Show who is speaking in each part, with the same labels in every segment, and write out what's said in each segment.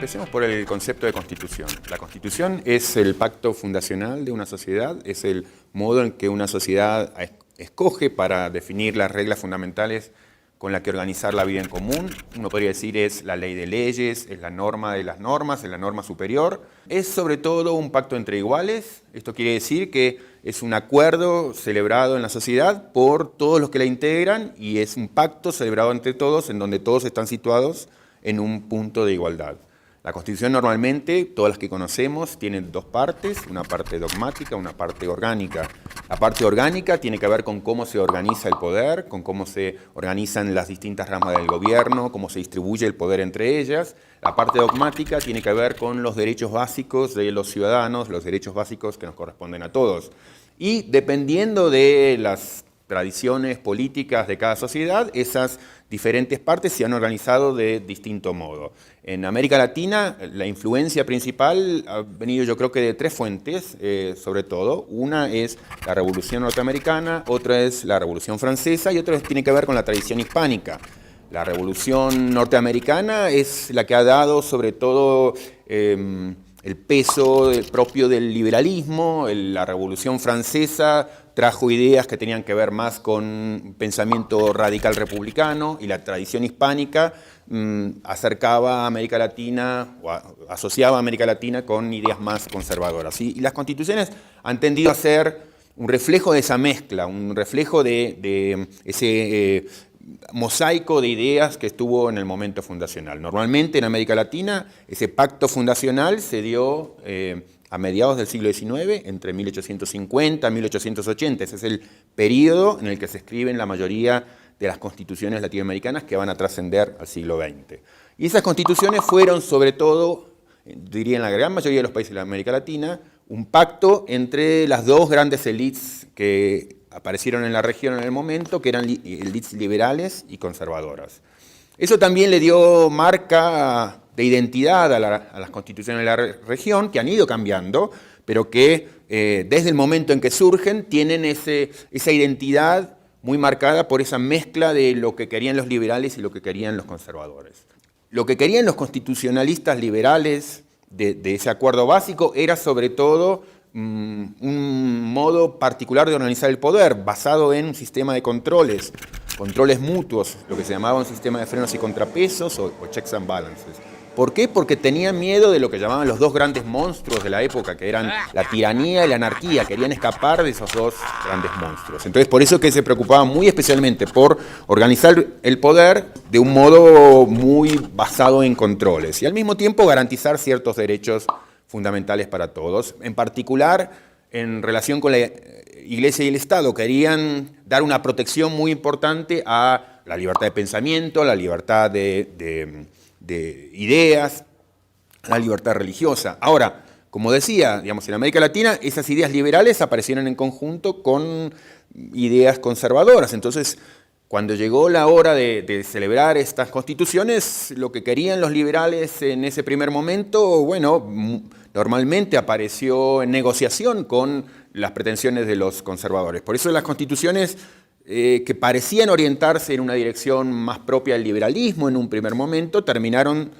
Speaker 1: Empecemos por el concepto de constitución. La constitución es el pacto fundacional de una sociedad, es el modo en que una sociedad escoge para definir las reglas fundamentales con las que organizar la vida en común. Uno podría decir es la ley de leyes, es la norma de las normas, es la norma superior. Es sobre todo un pacto entre iguales. Esto quiere decir que es un acuerdo celebrado en la sociedad por todos los que la integran y es un pacto celebrado entre todos en donde todos están situados en un punto de igualdad. La Constitución normalmente, todas las que conocemos, tienen dos partes, una parte dogmática, una parte orgánica. La parte orgánica tiene que ver con cómo se organiza el poder, con cómo se organizan las distintas ramas del gobierno, cómo se distribuye el poder entre ellas. La parte dogmática tiene que ver con los derechos básicos de los ciudadanos, los derechos básicos que nos corresponden a todos. Y dependiendo de las tradiciones políticas de cada sociedad, esas diferentes partes se han organizado de distinto modo. En América Latina, la influencia principal ha venido yo creo que de tres fuentes, sobre todo. Una es la Revolución Norteamericana, otra es la Revolución Francesa y otra tiene que ver con la tradición hispánica. La Revolución Norteamericana es la que ha dado sobre todo el peso propio del liberalismo. La Revolución Francesa trajo ideas que tenían que ver más con pensamiento radical republicano y la tradición hispánica acercaba a América Latina o asociaba a América Latina con ideas más conservadoras. Y las constituciones han tendido a ser un reflejo de esa mezcla, un reflejo de ese mosaico de ideas que estuvo en el momento fundacional. Normalmente en América Latina ese pacto fundacional se dio a mediados del siglo XIX, entre 1850 y 1880. Ese es el periodo en el que se escriben la mayoría de las constituciones latinoamericanas que van a trascender al siglo XX. Y esas constituciones fueron sobre todo, diría en la gran mayoría de los países de América Latina, un pacto entre las dos grandes élites que aparecieron en la región en el momento, que eran élites liberales y conservadoras. Eso también le dio marca de identidad a las constituciones de la región, que han ido cambiando, pero que desde el momento en que surgen tienen esa identidad muy marcada por esa mezcla de lo que querían los liberales y lo que querían los conservadores. Lo que querían los constitucionalistas liberales de ese acuerdo básico era sobre todo un modo particular de organizar el poder, basado en un sistema de controles mutuos, lo que se llamaba un sistema de frenos y contrapesos o checks and balances. ¿Por qué? Porque tenían miedo de lo que llamaban los dos grandes monstruos de la época, que eran la tiranía y la anarquía. Querían escapar de esos dos grandes monstruos. Entonces, por eso que se preocupaban muy especialmente por organizar el poder de un modo muy basado en controles y al mismo tiempo garantizar ciertos derechos fundamentales para todos. En particular, en relación con la Iglesia y el Estado, querían dar una protección muy importante a la libertad de pensamiento, a la libertad de ideas, a la libertad religiosa. Ahora, como decía, digamos, en América Latina, esas ideas liberales aparecieron en conjunto con ideas conservadoras. Entonces, cuando llegó la hora de celebrar estas constituciones, lo que querían los liberales en ese primer momento, bueno, normalmente apareció en negociación con las pretensiones de los conservadores. Por eso las constituciones que parecían orientarse en una dirección más propia del liberalismo en un primer momento, terminaron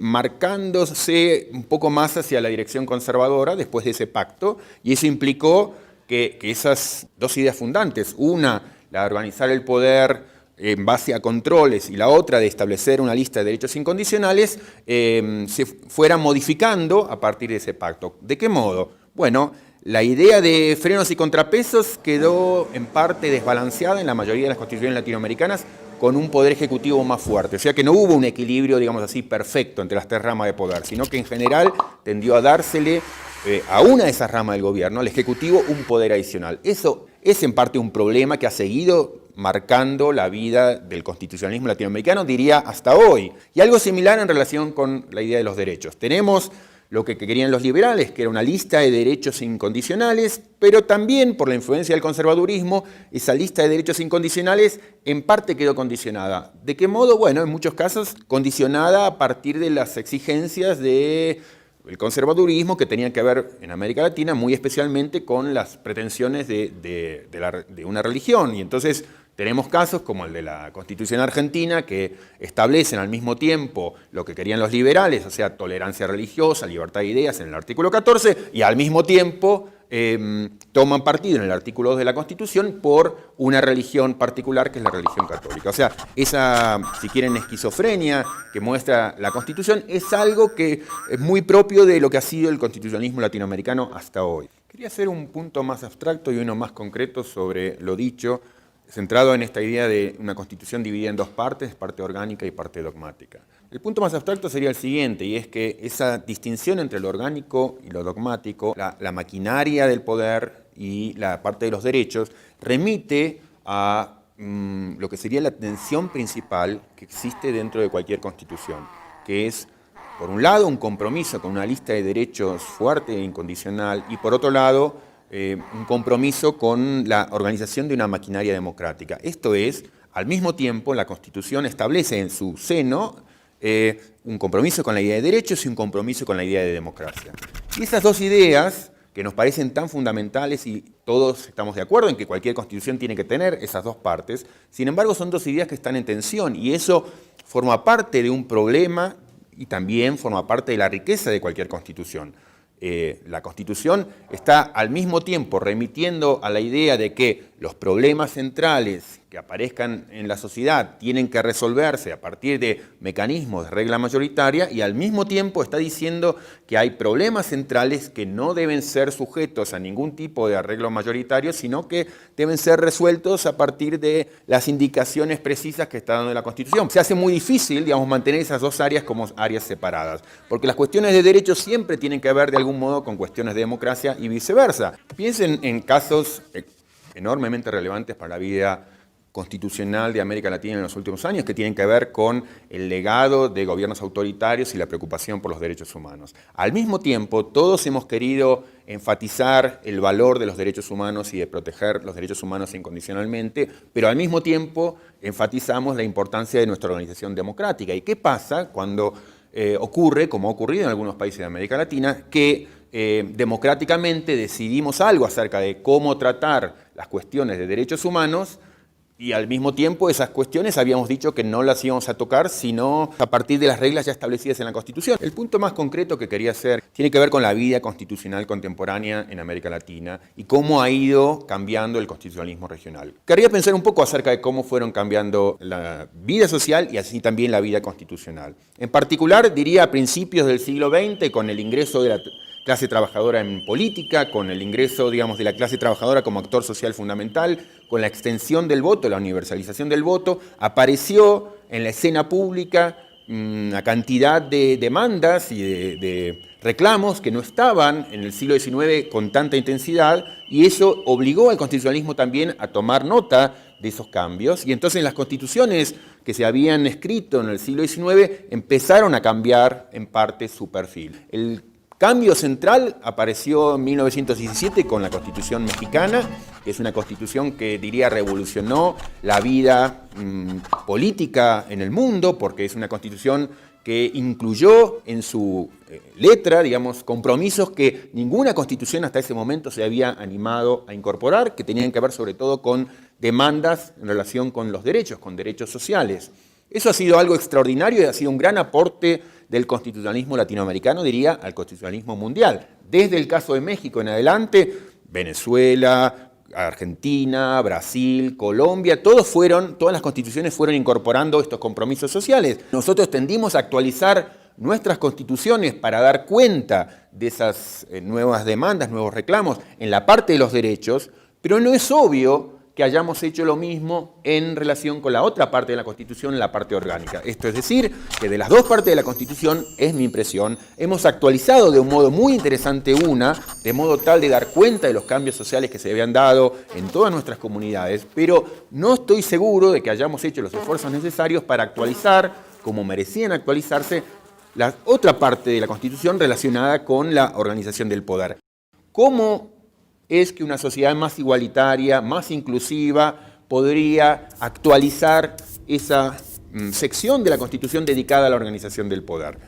Speaker 1: marcándose un poco más hacia la dirección conservadora después de ese pacto, y eso implicó que esas dos ideas fundantes, una, la de organizar el poder en base a controles, y la otra de establecer una lista de derechos incondicionales, se fueran modificando a partir de ese pacto. ¿De qué modo? Bueno, la idea de frenos y contrapesos quedó en parte desbalanceada en la mayoría de las constituciones latinoamericanas con un poder ejecutivo más fuerte. O sea que no hubo un equilibrio, digamos así, perfecto entre las tres ramas de poder, sino que en general tendió a dársele a una de esas ramas del gobierno, al Ejecutivo, un poder adicional. Eso es en parte un problema que ha seguido marcando la vida del constitucionalismo latinoamericano, diría hasta hoy. Y algo similar en relación con la idea de los derechos. Tenemos lo que querían los liberales, que era una lista de derechos incondicionales, pero también por la influencia del conservadurismo, esa lista de derechos incondicionales en parte quedó condicionada. ¿De qué modo? Bueno, en muchos casos condicionada a partir de las exigencias del conservadurismo que tenía que ver en América Latina muy especialmente con las pretensiones de una religión. Y entonces Tenemos casos como el de la Constitución argentina que establecen al mismo tiempo lo que querían los liberales, o sea, tolerancia religiosa, libertad de ideas en el artículo 14, y al mismo tiempo toman partido en el artículo 2 de la Constitución por una religión particular que es la religión católica. O sea, esa, si quieren, esquizofrenia que muestra la Constitución es algo que es muy propio de lo que ha sido el constitucionalismo latinoamericano hasta hoy. Quería hacer un punto más abstracto y uno más concreto sobre lo dicho, centrado en esta idea de una Constitución dividida en dos partes, parte orgánica y parte dogmática. El punto más abstracto sería el siguiente, y es que esa distinción entre lo orgánico y lo dogmático, la maquinaria del poder y la parte de los derechos, remite a lo que sería la tensión principal que existe dentro de cualquier Constitución, que es, por un lado, un compromiso con una lista de derechos fuerte e incondicional, y por otro lado, un compromiso con la organización de una maquinaria democrática. Esto es, al mismo tiempo, la Constitución establece en su seno un compromiso con la idea de derechos y un compromiso con la idea de democracia. Y esas dos ideas, que nos parecen tan fundamentales y todos estamos de acuerdo en que cualquier Constitución tiene que tener esas dos partes, sin embargo son dos ideas que están en tensión y eso forma parte de un problema y también forma parte de la riqueza de cualquier Constitución. La Constitución está al mismo tiempo remitiendo a la idea de que los problemas centrales que aparezcan en la sociedad tienen que resolverse a partir de mecanismos de regla mayoritaria y al mismo tiempo está diciendo que hay problemas centrales que no deben ser sujetos a ningún tipo de arreglo mayoritario, sino que deben ser resueltos a partir de las indicaciones precisas que está dando la Constitución. Se hace muy difícil, digamos, mantener esas dos áreas como áreas separadas, porque las cuestiones de derechos siempre tienen que ver de algún modo con cuestiones de democracia y viceversa. Piensen en casos enormemente relevantes para la vida constitucional de América Latina en los últimos años, que tienen que ver con el legado de gobiernos autoritarios y la preocupación por los derechos humanos. Al mismo tiempo, todos hemos querido enfatizar el valor de los derechos humanos y de proteger los derechos humanos incondicionalmente, pero al mismo tiempo enfatizamos la importancia de nuestra organización democrática. ¿Y qué pasa cuando ocurre, como ha ocurrido en algunos países de América Latina, que democráticamente decidimos algo acerca de cómo tratar las cuestiones de derechos humanos y al mismo tiempo esas cuestiones habíamos dicho que no las íbamos a tocar sino a partir de las reglas ya establecidas en la Constitución? El punto más concreto que quería hacer tiene que ver con la vida constitucional contemporánea en América Latina y cómo ha ido cambiando el constitucionalismo regional. Quería pensar un poco acerca de cómo fueron cambiando la vida social y así también la vida constitucional. En particular, diría a principios del siglo XX, con el ingreso de la clase trabajadora en política, con el ingreso, digamos, de la clase trabajadora como actor social fundamental, con la extensión del voto, la universalización del voto, apareció en la escena pública una cantidad de demandas y de reclamos que no estaban en el siglo XIX con tanta intensidad y eso obligó al constitucionalismo también a tomar nota de esos cambios y entonces las constituciones que se habían escrito en el siglo XIX empezaron a cambiar en parte su perfil. El cambio central apareció en 1917 con la Constitución mexicana, que es una constitución que diría revolucionó la vida política en el mundo, porque es una constitución que incluyó en su letra, digamos, compromisos que ninguna constitución hasta ese momento se había animado a incorporar, que tenían que ver sobre todo con demandas en relación con los derechos, con derechos sociales. Eso ha sido algo extraordinario y ha sido un gran aporte del constitucionalismo latinoamericano, diría, al constitucionalismo mundial. Desde el caso de México en adelante, Venezuela, Argentina, Brasil, Colombia, todas las constituciones fueron incorporando estos compromisos sociales. Nosotros tendimos a actualizar nuestras constituciones para dar cuenta de esas nuevas demandas, nuevos reclamos en la parte de los derechos, pero no es obvio que hayamos hecho lo mismo en relación con la otra parte de la Constitución, la parte orgánica. Esto es decir, que de las dos partes de la Constitución, es mi impresión, hemos actualizado de un modo muy interesante una, de modo tal de dar cuenta de los cambios sociales que se habían dado en todas nuestras comunidades, pero no estoy seguro de que hayamos hecho los esfuerzos necesarios para actualizar, como merecían actualizarse, la otra parte de la Constitución relacionada con la organización del poder. ¿Cómo es que una sociedad más igualitaria, más inclusiva, podría actualizar esa sección de la Constitución dedicada a la organización del poder?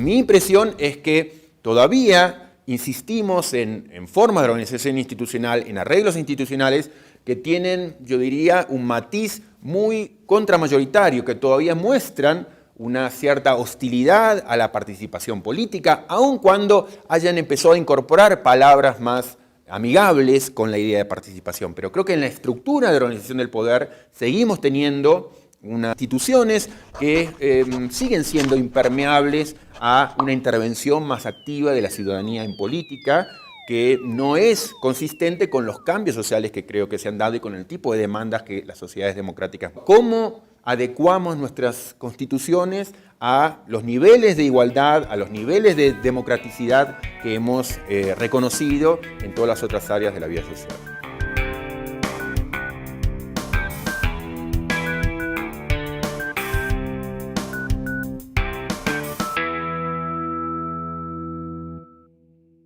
Speaker 1: Mi impresión es que todavía insistimos en formas de organización institucional, en arreglos institucionales que tienen, yo diría, un matiz muy contramayoritario, que todavía muestran una cierta hostilidad a la participación política, aun cuando hayan empezado a incorporar palabras más amigables con la idea de participación. Pero creo que en la estructura de organización del poder seguimos teniendo unas instituciones que siguen siendo impermeables a una intervención más activa de la ciudadanía en política, que no es consistente con los cambios sociales que creo que se han dado y con el tipo de demandas que las sociedades democráticas. ¿Cómo adecuamos nuestras constituciones a los niveles de igualdad, a los niveles de democraticidad que hemos reconocido en todas las otras áreas de la vida social?